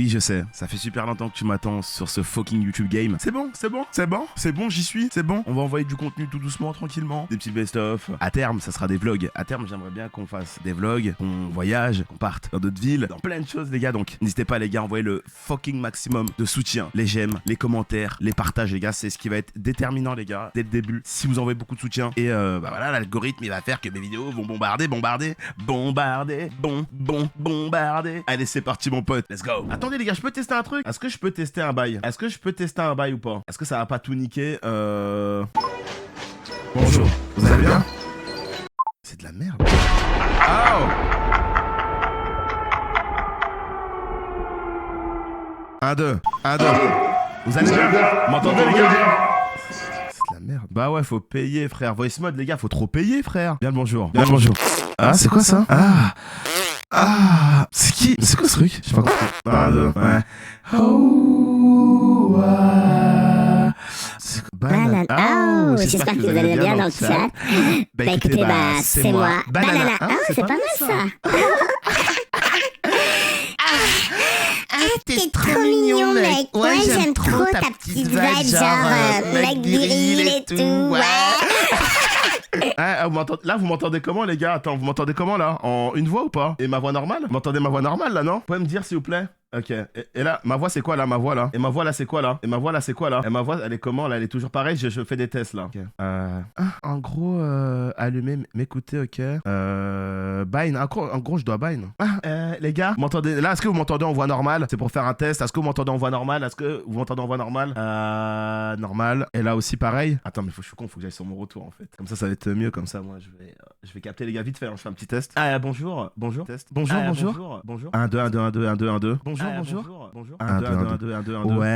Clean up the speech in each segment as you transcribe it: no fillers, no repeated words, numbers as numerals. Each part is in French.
Oui, je sais, ça fait super longtemps que tu m'attends sur ce fucking YouTube game. C'est bon, j'y suis, c'est bon. On va envoyer du contenu tout doucement, tranquillement. Des petits best-of. À terme, ça sera des vlogs. À terme, j'aimerais bien qu'on fasse des vlogs, qu'on voyage, qu'on parte dans d'autres villes, dans plein de choses, les gars. Donc, n'hésitez pas, les gars, à envoyer le fucking maximum de soutien. Les j'aime, les commentaires, les partages, les gars. C'est ce qui va être déterminant, les gars, dès le début. Si vous envoyez beaucoup de soutien. Et bah voilà, l'algorithme, il va faire que mes vidéos vont bombarder. Allez, c'est parti, mon pote. Let's go. Attendez, les gars, je peux tester un truc? Est-ce que je peux tester un bail? Ou pas? Est-ce que ça va pas tout niquer? Bonjour. Vous allez bien? C'est de la merde. Oh! 1, 2. Vous allez bien? Vous m'entendez, les gars? C'est de la merde. Bah ouais, faut payer, frère. Voice mode, les gars, faut trop payer, frère. Bien le bonjour. Ah, c'est quoi ça? Ah, c'est qui? C'est quoi ce truc? J'ai pas compris. 1, 2, ouais. Oh, c'est quoi? Banane. Oh, j'espère que vous allez bien dans le chat. Bah écoutez, c'est moi. Banana. Oh, c'est pas mal ça. T'es trop mignon, mec. Ouais, j'aime trop ta petite vibe, genre mec viril et tout. Ouais. Là, vous m'entendez comment, les gars? Attends, vous m'entendez comment, là? En une voix ou pas? Et ma voix normale? Vous m'entendez ma voix normale, là, non? Vous pouvez me dire, s'il vous plaît? Ok. Et là, ma voix, c'est quoi, là? Ma voix, là? Et ma voix, là, c'est quoi, là? Et ma voix, là, c'est quoi, là? Et ma voix, elle est comment, là? Elle est toujours pareille? Je fais des tests, là. Ok. En gros, allumer, m'écouter, ok. Bind. En gros, je dois bind. Les gars, vous m'entendez? Là, est-ce que vous m'entendez en voix normale? C'est pour faire un test. Est-ce que vous m'entendez en voix normale? Normal. Et là aussi, pareil. Attends, mais je suis con, faut que j'aille sur mon retour, en fait. Comme ça va être mieux. Comme ça, moi, je vais capter les gars vite fait. Hein, je fais un petit test. Bonjour. Test. Bonjour. 1, 2, 1, 2, 1, 2, 1, 2, 1, 2. Bonjour. 1, 2, 1, 2, 1, 2, 1, 2. Ouais.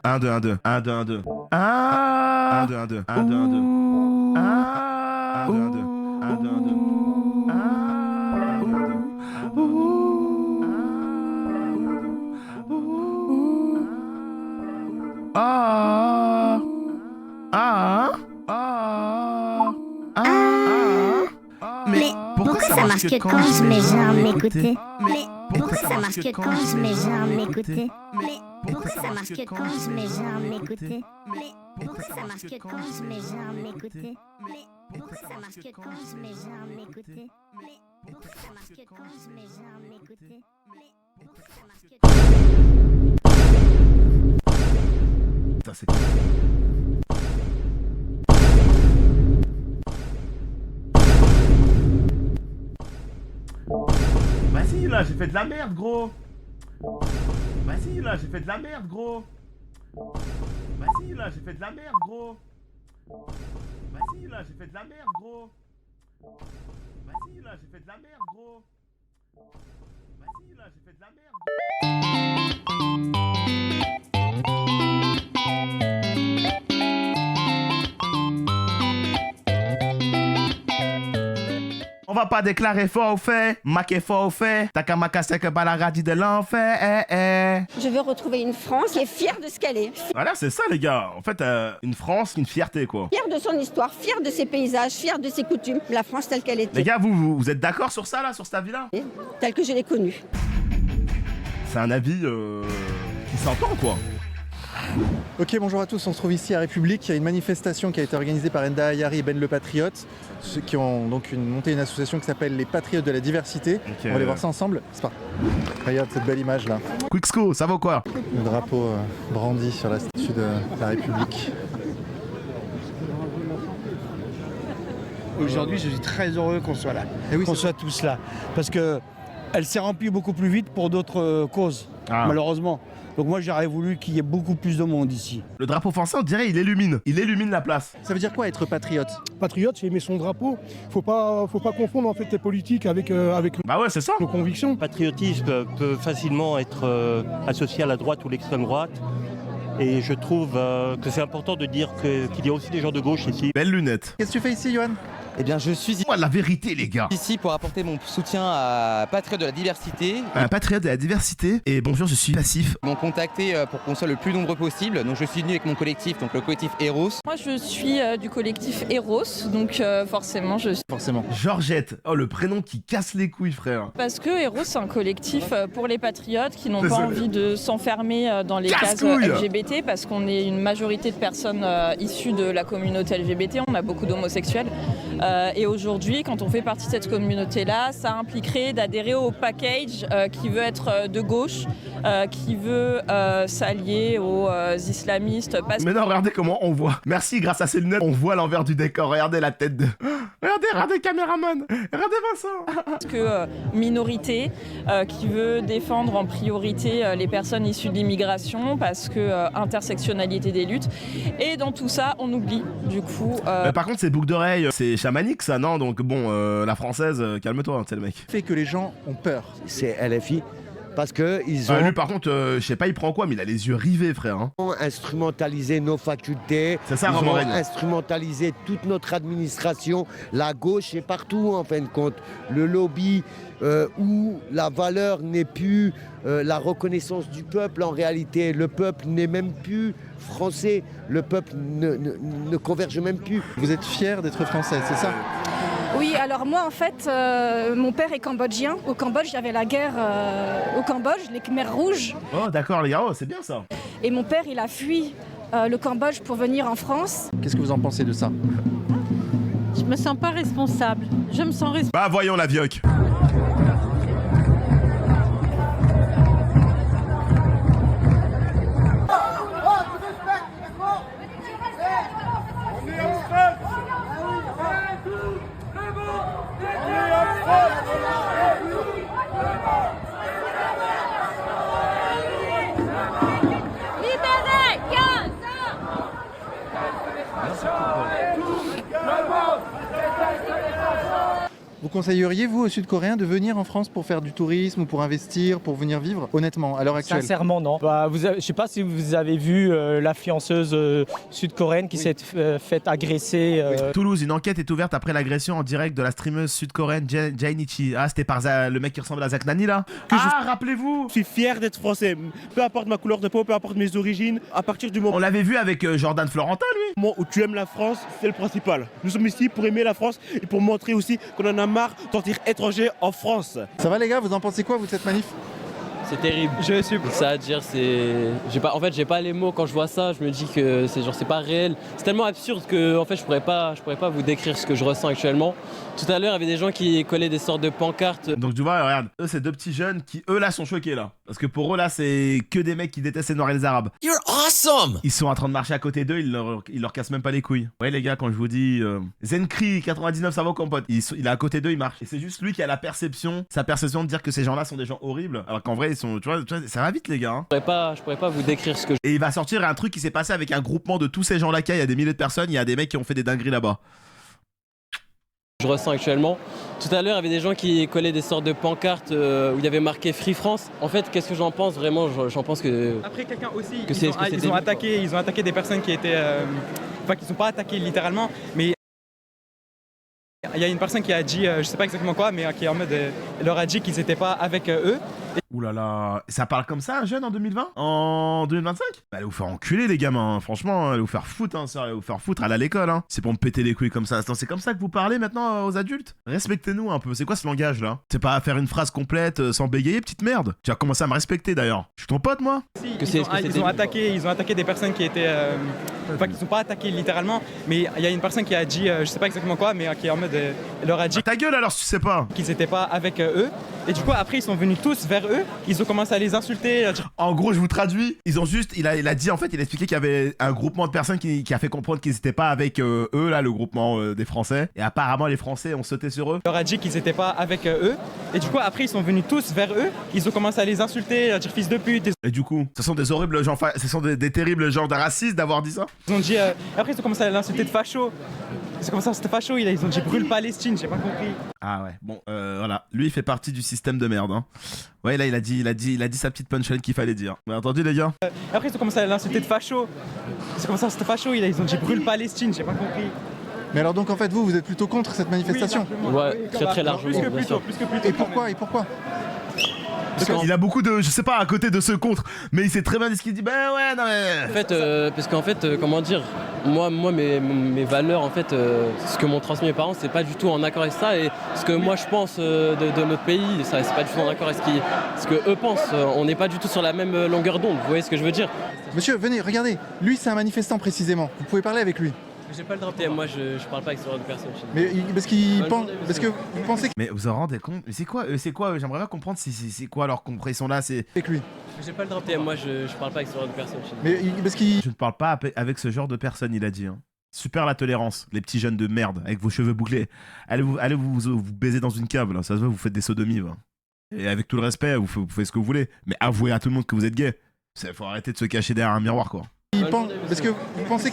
1, 2, 1, 2. 1, 2, 1, 2. 1, 2, 1, 2. 1, 2, 1, 2. 1, 2, 1, 2. 1, 2, 1, 2. Mais pourquoi ça marche que quand je mets genre m'écouter? Mais pourquoi ça marche que quand je mets genre m'écouter? Mais pourquoi ça marche que quand je mets genre m'écouter? Mais pourquoi ça marche que quand je mets genre m'écouter? Mais pourquoi ça marche que quand je mets genre m'écouter? Mais pourquoi ça marche que quand je mets genre m'écouter? Mais pourquoi ça marche que Putain, c'est quoi? Vas-y là, j'ai fait de la merde, gros. Vas-y là, j'ai fait de la merde, gros. Vas-y là, j'ai fait de la merde, gros. Vas-y là, j'ai fait de la merde, gros. Vas-y là, j'ai fait de la merde, gros. Vas-y là, j'ai fait de la merde, On va pas déclarer fort au fait, maquer fort au fait, takamaka sec balaradi de l'enfer, Je veux retrouver une France qui est fière de ce qu'elle est. Voilà, c'est ça les gars. En fait, une France, une fierté quoi. Fière de son histoire, fière de ses paysages, fière de ses coutumes. La France telle qu'elle était. Les gars, vous êtes d'accord sur ça là, sur cette avis-là? Telle que je l'ai connue. C'est un avis qui s'entend quoi. Ok, bonjour à tous, on se trouve ici à République. Il y a une manifestation qui a été organisée par Enda Ayari et Ben le Patriote, ceux qui ont donc monté une association qui s'appelle les Patriotes de la Diversité. On va aller voir ça ensemble. C'est parti. Regarde cette belle image là. Quicksco, ça va ou quoi? Le drapeau brandi sur la statue de la République. Aujourd'hui, je suis très heureux qu'on soit là, Et oui, qu'on soit tous là, parce que elle s'est remplie beaucoup plus vite pour d'autres causes, malheureusement. Donc moi, j'aurais voulu qu'il y ait beaucoup plus de monde ici. Le drapeau français, on dirait, il illumine la place. Ça veut dire quoi être patriote? Patriote, c'est aimer son drapeau. Faut pas confondre en fait les politiques avec Bah ouais, c'est ça. nos convictions. Le patriotisme peut facilement être associé à la droite ou l'extrême droite. Et je trouve que c'est important de dire qu'il y a aussi des gens de gauche ici. Belle lunette. Qu'est-ce que tu fais ici, Johan? Eh bien, je suis Moi, la vérité, les gars. ici pour apporter mon soutien à Patriotes de la diversité. Un patriote de la diversité. Et bonjour, je suis Passif. Ils m'ont contacté pour qu'on soit le plus nombreux possible. Donc, je suis venu avec mon collectif, donc le collectif Eros. Moi, je suis du collectif Eros, donc forcément, je suis. Forcément. Georgette. Oh, le prénom qui casse les couilles, frère. Parce que Eros, c'est un collectif pour les patriotes qui n'ont pas Désolé. envie de s'enfermer dans les cases Casse-couille. LGBT, parce qu'on est une majorité de personnes issues de la communauté LGBT. On a beaucoup d'homosexuels. Et aujourd'hui, quand on fait partie de cette communauté-là, ça impliquerait d'adhérer au package qui veut être de gauche, qui veut s'allier aux islamistes. Mais non, regardez comment on voit. Merci, grâce à ces lunettes, on voit l'envers du décor. Regardez la tête de... Regardez, caméraman. Regardez Vincent. Parce que minorité qui veut défendre en priorité les personnes issues de l'immigration, parce que intersectionnalité des luttes. Et dans tout ça, on oublie du coup... Mais par contre, ces boucles d'oreilles, c'est chamanique ça, non? Donc bon, la française, calme-toi, c'est le mec. Fait que les gens ont peur. C'est LFI. Parce qu'ils ont Lui par contre, je sais pas il prend quoi, mais il a les yeux rivés, frère. Hein. instrumentalisé nos facultés, C'est ça, ils Romain ont Règne. instrumentalisé toute notre administration, la gauche est partout en fin de compte. Le lobby où la valeur n'est plus la reconnaissance du peuple en réalité. Le peuple n'est même plus français, le peuple ne converge même plus. Vous êtes fiers d'être français, c'est ça? Oui, alors moi en fait, mon père est cambodgien. Au Cambodge, il y avait la guerre au Cambodge, les Khmers rouges. Oh d'accord les gars, oh, c'est bien ça. Et mon père, il a fui le Cambodge pour venir en France. Qu'est-ce que vous en pensez de ça? Je me sens pas responsable. Je me sens responsable. Bah voyons la vioque. Vous conseilleriez, vous, aux Sud-Coréens, de venir en France pour faire du tourisme ou pour investir, pour venir vivre, honnêtement, à l'heure actuelle? Sincèrement, non. Je ne sais pas si vous avez vu l'influenceuse sud-coréenne qui s'est fait agresser. Toulouse, une enquête est ouverte après l'agression en direct de la streameuse sud-coréenne Jainichi. Ah, c'était par le mec qui ressemble à Zach Nani là. Rappelez-vous. Je suis fier d'être français, peu importe ma couleur de peau, peu importe mes origines, à partir du moment On l'avait vu avec Jordan Florentin, lui. où tu aimes la France, c'est le principal. Nous sommes ici pour aimer la France et pour montrer aussi qu'on en a marre d'en dire étranger en France. Ça va les gars, vous en pensez quoi, vous, de cette manif? C'est terrible. Je suis ça à dire, j'ai pas les mots quand je vois ça, je me dis que c'est pas réel. C'est tellement absurde que en fait je pourrais pas vous décrire ce que je ressens actuellement. Tout à l'heure, il y avait des gens qui collaient des sortes de pancartes. Donc tu vois, regarde, eux c'est deux petits jeunes qui eux là sont choqués là. Parce que pour eux là, c'est que des mecs qui détestent les Noirs et les Arabes. You're awesome! Ils sont en train de marcher à côté d'eux, ils leur cassent même pas les couilles. Ouais les gars, quand je vous dis Zenkri 99 ça va compote, il est à côté d'eux, il marche. Et c'est juste lui qui a sa perception de dire que ces gens-là sont des gens horribles, alors qu'en vrai ils sont, tu vois ça va vite les gars. Hein. Je pourrais pas vous décrire ce que Et il va sortir un truc qui s'est passé avec un groupement de tous ces gens-là, il y a des milliers de personnes, il y a des mecs qui ont fait des dingueries là-bas. je ressens actuellement. Tout à l'heure, il y avait des gens qui collaient des sortes de pancartes où il y avait marqué Free France. En fait, qu'est-ce que j'en pense vraiment? J'en pense que... Après, quelqu'un aussi, ils ont attaqué des personnes qui étaient... Enfin, qui ne sont pas attaquées littéralement, mais... Il y a une personne qui a dit, je sais pas exactement quoi, mais qui en mode, leur a dit qu'ils n'étaient pas avec eux. Ouh là là, ça parle comme ça un jeune en 2020? En 2025? Bah allez vous faire enculer les gamins, hein. Franchement, allez vous faire foutre, hein, allez vous faire foutre, aller à l'école, hein. C'est pour me péter les couilles comme ça. Attends, c'est comme ça que vous parlez maintenant aux adultes? Respectez-nous un peu, c'est quoi ce langage là? C'est pas faire une phrase complète sans bégayer, petite merde. Tu vas commencer à me respecter d'ailleurs. Je suis ton pote moi? Ils ont attaqué des personnes qui étaient... Enfin, qui ne sont pas attaquées littéralement, mais il y a une personne qui a dit, je sais pas exactement quoi, mais qui en mode, leur a dit... Ta gueule alors si tu sais pas! Qu'ils étaient pas avec eux. Et du coup, après, ils sont venus tous vers eux. Ils ont commencé à les insulter. En gros, je vous traduis. Ils ont juste, il a dit en fait, il a expliqué qu'il y avait un groupement de personnes qui a fait comprendre qu'ils étaient pas avec eux là, le groupement des Français. Et apparemment, les Français ont sauté sur eux. Il leur a dit qu'ils étaient pas avec eux. Et du coup, après, ils sont venus tous vers eux. Ils ont commencé à les insulter, à dire fils de pute. Et du coup, ce sont des horribles gens, ce sont des terribles gens de racistes d'avoir dit ça. Ils ont dit, après ils ont commencé à l'insulter de facho. Ils ont commencé à l'insulter de facho, ils ont dit brûle Palestine, j'ai pas compris. Ah ouais, bon, voilà. Lui, il fait partie du système de merde. Hein. Ouais, là, il a dit sa petite punchline qu'il fallait dire. Vous avez entendu, les gars? Après, ils ont commencé à l'insulter de facho. Ils ont commencé à l'insulter de facho, ils ont dit brûle Palestine, j'ai pas compris. Mais alors donc en fait vous êtes plutôt contre cette manifestation? Ouais, très largement. Plus que plutôt. Et pourquoi? Parce qu'il a beaucoup de, je sais pas, à côté de ce contre, mais il sait très bien ce qu'il dit. Ben ouais, non mais. En fait, parce qu'en fait, comment dire, moi mes valeurs, en fait, ce que m'ont transmis mes parents, c'est pas du tout en accord avec ça, et ce que moi je pense de notre pays, ça c'est pas du tout en accord avec ce que eux pensent. On n'est pas du tout sur la même longueur d'onde. Vous voyez ce que je veux dire? Monsieur, venez, regardez. Lui, c'est un manifestant précisément. Vous pouvez parler avec lui. J'ai pas le droit. Moi, je parle pas avec ce genre de personnes. Mais parce que vous pensez que... Mais vous en rendez compte? Mais c'est quoi j'aimerais bien comprendre c'est quoi leur compression là, c'est... Avec lui. J'ai pas le droit. Moi, je parle pas avec ce genre de personnes. Mais parce qu'il... Je ne parle pas avec ce genre de personnes, il a dit. Hein. Super la tolérance, les petits jeunes de merde, avec vos cheveux bouclés. Allez vous baiser dans une cave, là. Ça se voit, vous faites des sodomies, va. Et avec tout le respect, vous faites ce que vous voulez. Mais avouez à tout le monde que vous êtes gay. Faut arrêter de se cacher derrière un miroir, quoi. Parce que vous pensez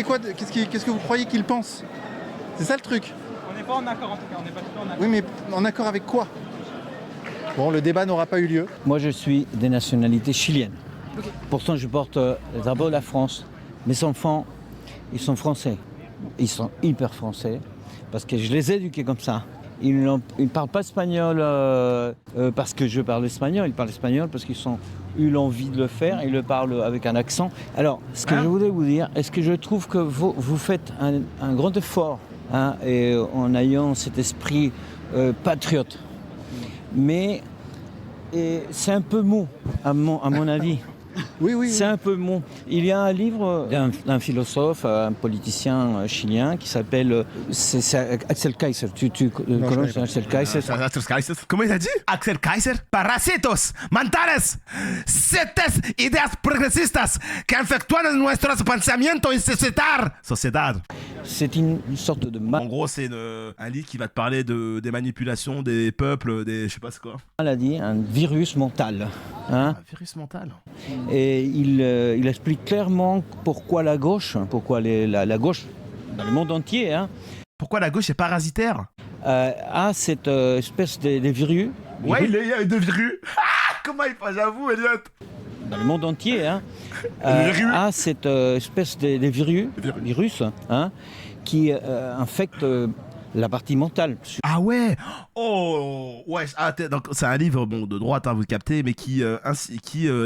quoi? Qu'est-ce que vous croyez qu'il pense? C'est ça le truc. On n'est pas en accord en tout cas, on n'est pas du tout en accord. Oui, mais en accord avec quoi? Bon, le débat n'aura pas eu lieu. Moi, je suis de nationalité chilienne. Okay. Pourtant, je porte le drapeau de la France. Mes enfants, ils sont français. Ils sont hyper français parce que je les ai éduqués comme ça. Ils ne parlent pas espagnol parce que je parle espagnol. Ils parlent espagnol parce qu'ils ont eu l'envie de le faire. Ils le parlent avec un accent. Alors, ce que je voulais vous dire, est-ce que je trouve que vous faites un grand effort et en ayant cet esprit patriote. Mais c'est un peu mou, à mon avis. Oui. C'est un peu mou. Il y a un livre d'un philosophe, un politicien chilien qui s'appelle Axel Kaiser. Tu connais Axel Kaiser? Axel Kaiser. Comment il a dit? Axel Kaiser. Parasitos mentales. Cetes ideas progresistas que efectúan nuestros pensamientos y sociedad. C'est une sorte de... En gros, c'est un livre qui va te parler des manipulations des peuples, des... je sais pas c'est quoi. Maladie, un virus mental. Un virus mental. Et il explique clairement pourquoi la gauche, la gauche dans le monde entier, pourquoi la gauche est parasitaire, a cette espèce de virus. Ouais, il y a de virus. Comment il fait, j'avoue, Elliot. Dans le monde entier, a cette espèce de virus qui infecte la partie mentale. Ah ouais. Oh ouais. Donc c'est un livre de droite, vous captez, mais qui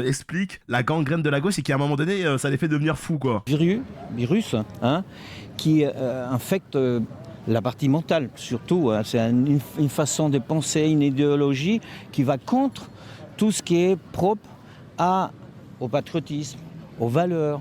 explique la gangrène de la gauche et qui à un moment donné ça les fait devenir fous, quoi. Virus qui infecte la partie mentale surtout. C'est une façon de penser, une idéologie qui va contre tout ce qui est propre au patriotisme, aux valeurs,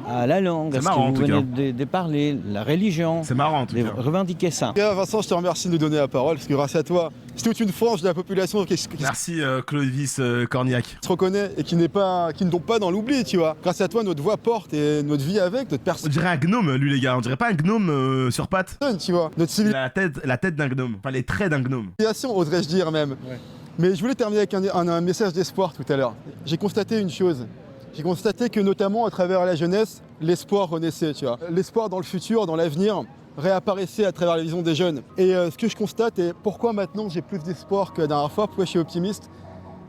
à la langue, à ce que vous venez de parler, la religion. C'est marrant en tout cas. Revendiquer ça. Vincent, je te remercie de nous donner la parole, parce que grâce à toi, c'est toute une frange de la population qui Merci Clovis Cornillac. Se reconnaît et qui ne tombe pas dans l'oubli, tu vois. Grâce à toi, notre voix porte et notre vie avec, notre personne. On dirait un gnome, lui les gars, on dirait pas un gnome sur pattes. Tu vois, notre civilisation. La tête d'un gnome, enfin les traits d'un gnome. Oserais-je dire même. Ouais. Mais je voulais terminer avec un message d'espoir tout à l'heure. J'ai constaté une chose. J'ai constaté que notamment à travers la jeunesse, l'espoir renaissait, tu vois. L'espoir dans le futur, dans l'avenir, réapparaissait à travers la vision des jeunes. Et ce que je constate, et pourquoi maintenant j'ai plus d'espoir que la dernière fois, pourquoi je suis optimiste,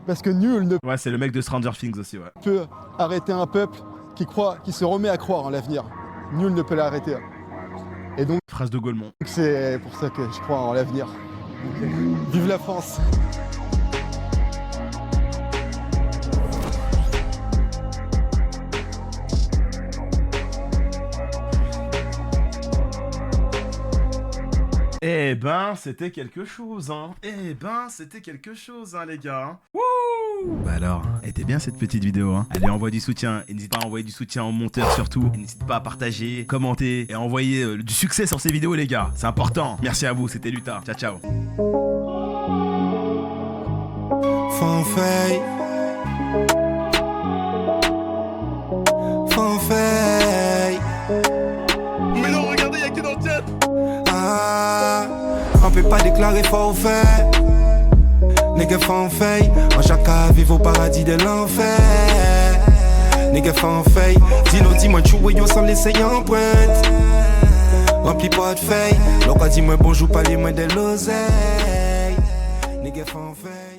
parce que nul ne... Ouais, c'est le mec de Stranger Things aussi, ouais. ...peut arrêter un peuple qui se remet à croire en l'avenir. Nul ne peut l'arrêter. Et donc... Phrase de Gaulmont. C'est pour ça que je crois en l'avenir. Vive la France! Eh ben, c'était quelque chose, les gars. Wouh! Bah alors, elle était bien cette petite vidéo, Allez, envoie du soutien. Et n'hésite pas à envoyer du soutien en monteur surtout. Et n'hésite pas à partager, commenter et envoyer du succès sur ces vidéos, les gars. C'est important. Merci à vous, c'était Luta. Ciao, ciao. Fanfare. Mais non, regardez, y'a qui dans le chat. On peut pas déclarer forfait. Nigga fanfare. En chaque cas, vivre au paradis de l'enfer. nigga fan fake. Dis-moi tu yo sans l'essayer en pointe. Remplis pas de feuilles. L'on dis-moi bonjour, pas les mains de l'oseille. Nigga fan fake.